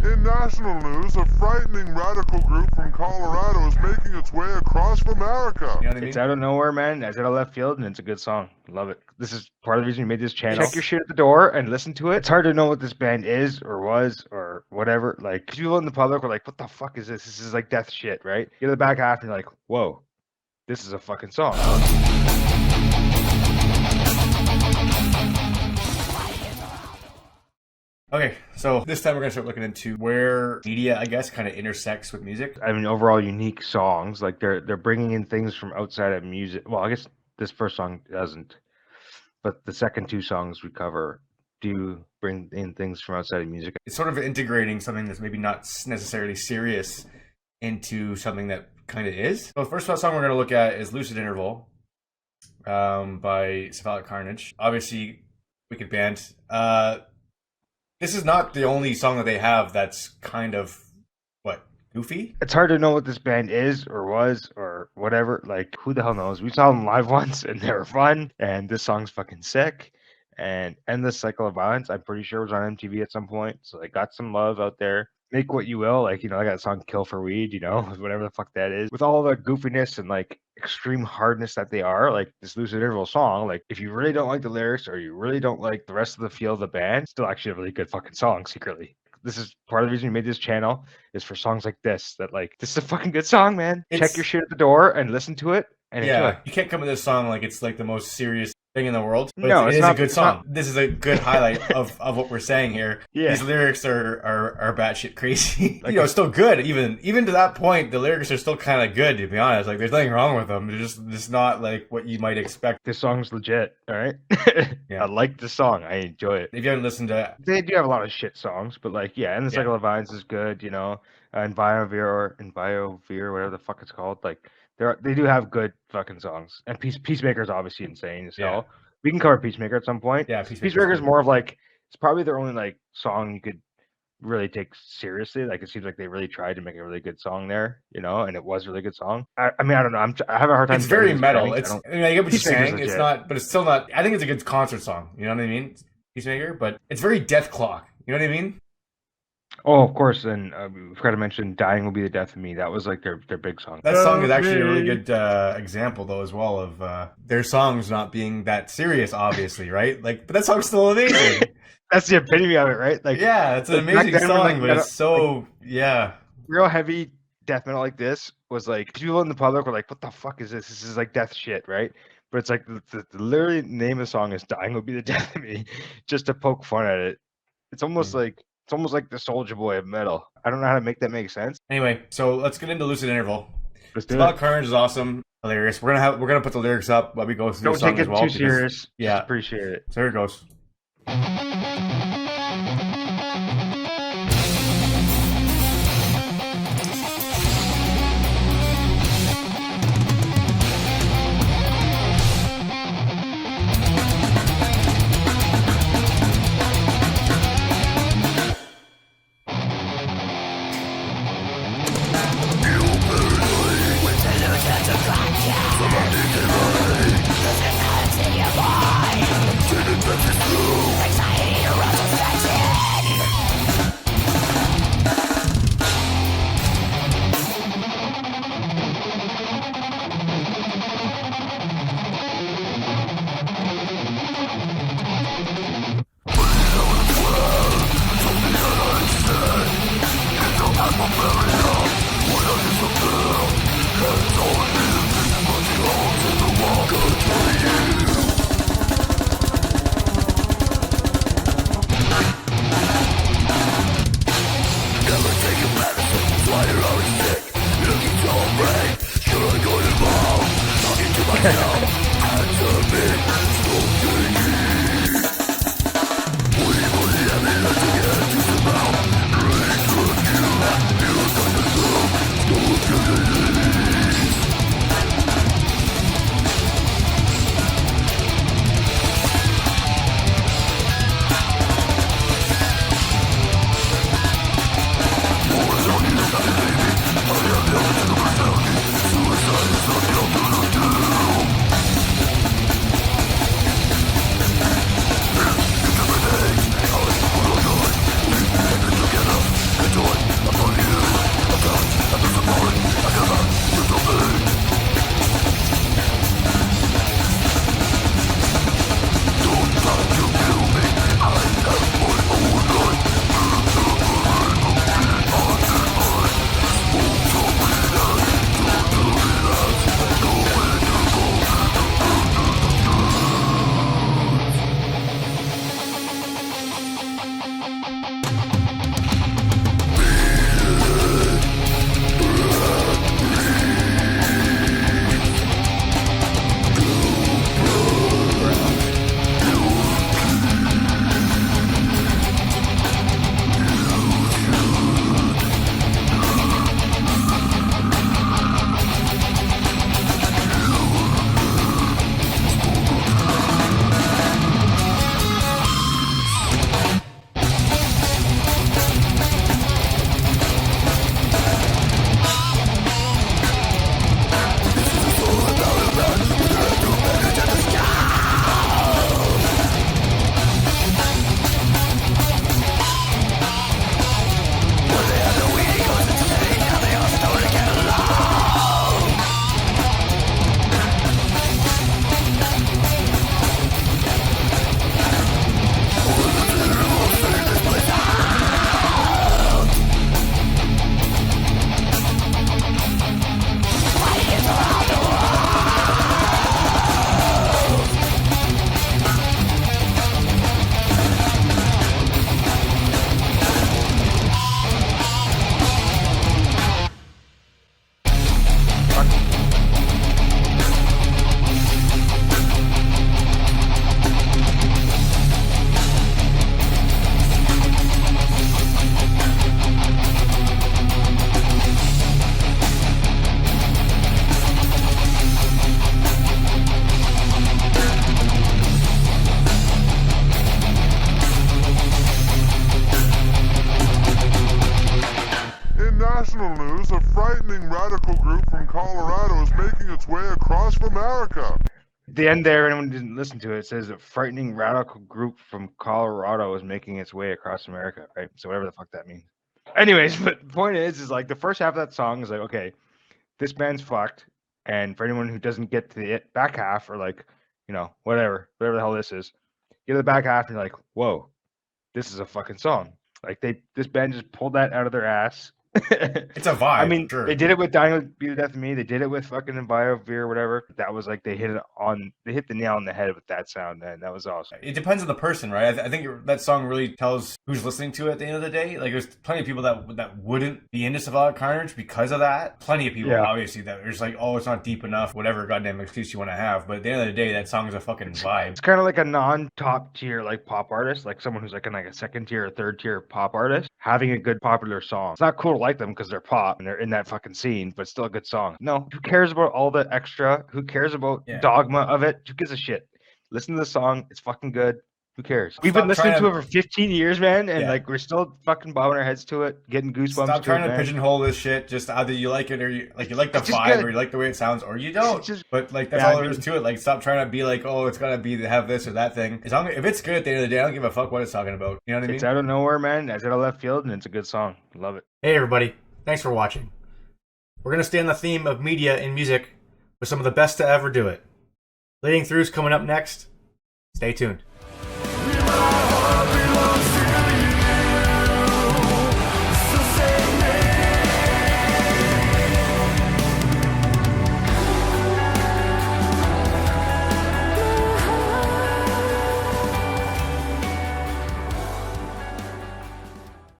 In national news, a frightening radical group from Colorado is making its way across America. You know what I mean? It's out of nowhere, man. It's out of left field, and it's a good song. Love it. This is part of the reason we made this channel. Check your shit at the door and listen to it. It's hard to know what this band is or was or whatever. Like, people in the public were like, what the fuck is this? This is like death shit, right? You get to the back half and you're like, whoa, this is a fucking song. Okay, so this time we're gonna start looking into where media, I guess, kind of intersects with music. I mean, overall unique songs. Like, they're bringing in things from outside of music. Well, I guess this first song doesn't, but the second two songs we cover do bring in things from outside of music. It's sort of integrating something that's maybe not necessarily serious into something that kind of is. So the first song we're gonna look at is "Lucid Interval" by Cephalic Carnage. Obviously, wicked band. This is not the only song that they have that's kind of, goofy? It's hard to know what this band is or was or whatever. Like, who the hell knows? We saw them live once and they were fun, and this song's fucking sick. And Endless Cycle of Violence, I'm pretty sure, was on MTV at some point, so they got some love out there. Make what you will, like, I got that song Kill for Weed, whatever the fuck that is. With all the goofiness and like extreme hardness that they are, like this Lucid Interval song, like, if you really don't like the lyrics or you really don't like the rest of the feel of the band, it's still actually a really good fucking song secretly. This is part of the reason we made this channel, is for songs like this, that like, this is a fucking good song, man. Check your shit at the door and listen to it and enjoy. You can't come to this song like it's like the most serious thing in the world, but no, it's not a good song. Not... This is a good highlight of what we're saying here. Yeah. These lyrics are batshit crazy. Like, still good. Even to that point, the lyrics are still kind of good, to be honest. Like, there's nothing wrong with them. They're just not like what you might expect. This song's legit, all right? Yeah. I like the song. I enjoy it. If you haven't listened to it, they do have a lot of shit songs, but like, and the Cycle of Violence is good, and Biovir, whatever the fuck it's called. Like, they do have good fucking songs. And Peacemaker's obviously insane as hell. We can cover Peacemaker at some point. Yeah, Peacemaker's more of like, it's probably their only like song you could really take seriously. Like, it seems like they really tried to make a really good song there, and it was a really good song. I mean, I don't know. I have a hard time. It's very metal. I get what you're saying. It's not, but it's still not. I think it's a good concert song. You know what I mean? Peacemaker, but it's very Death Clock. You know what I mean? Oh, of course. And we forgot to mention "Dying Will Be the Death of Me." That was like their big song. That song is actually a really good example, though, as well, of their songs not being that serious, obviously, right? Like, but that song's still amazing. That's the epitome of it, right? Like, yeah, it's an amazing song, but it's so real heavy death metal like this was like, people in the public were like, "What the fuck is this? This is like death shit," right? But it's like the literally name of the song is "Dying Will Be the Death of Me," just to poke fun at it. It's almost like. It's almost like the Soulja Boy of metal. I don't know how to make that make sense. Anyway, so let's get into Lucid Interval. Cephalic Carnage is awesome, hilarious. We're gonna put the lyrics up while we go through the song as well. Don't take it too serious. Yeah, just appreciate it. So here it goes. international news, a frightening radical group from Colorado is making its way across America. At the end there, anyone who didn't listen to it, it says a frightening radical group from Colorado is making its way across America, right? So whatever the fuck that means. Anyways, but the point is like the first half of that song is like, okay, this band's fucked. And for anyone who doesn't get to the back half or like, you know, whatever the hell this is, get to the back half and you're like, whoa, this is a fucking song. Like this band just pulled that out of their ass. It's a vibe. I mean, sure. They did it with Dying to Be the Death of Me. They did it with fucking BioVir or whatever. That was like they hit the nail on the head with that sound, man. That was awesome. It depends on the person, right? I think that song really tells who's listening to it at the end of the day. Like, there's plenty of people that wouldn't be into Cephalic Carnage because of that. Plenty of people, obviously, that are just like, oh, it's not deep enough, whatever goddamn excuse you want to have. But at the end of the day, that song is a fucking vibe. It's kind of like a non-top tier like pop artist, like someone who's like in like a second tier or third tier pop artist, having a good popular song. It's not cool to like them because they're pop and they're in that fucking scene, but still a good song. No, who cares about all the extra? Who cares about dogma of it? Who gives a shit? Listen to the song. It's fucking good. Who cares? We've been listening to it for 15 years, man, and like we're still fucking bobbing our heads to it, getting goosebumps. Stop trying to pigeonhole this shit. Just either you like it or you like the vibe or you like the way it sounds or you don't. But like that's all there is to it. Like stop trying to be like, oh, it's gotta be to have this or that thing. As long as if it's good at the end of the day, I don't give a fuck what it's talking about. You know what I mean? It's out of nowhere, man. It's out of left field, and it's a good song. Love it. Hey everybody, thanks for watching. We're gonna stay on the theme of media and music with some of the best to ever do it. Leading Through's coming up next. Stay tuned.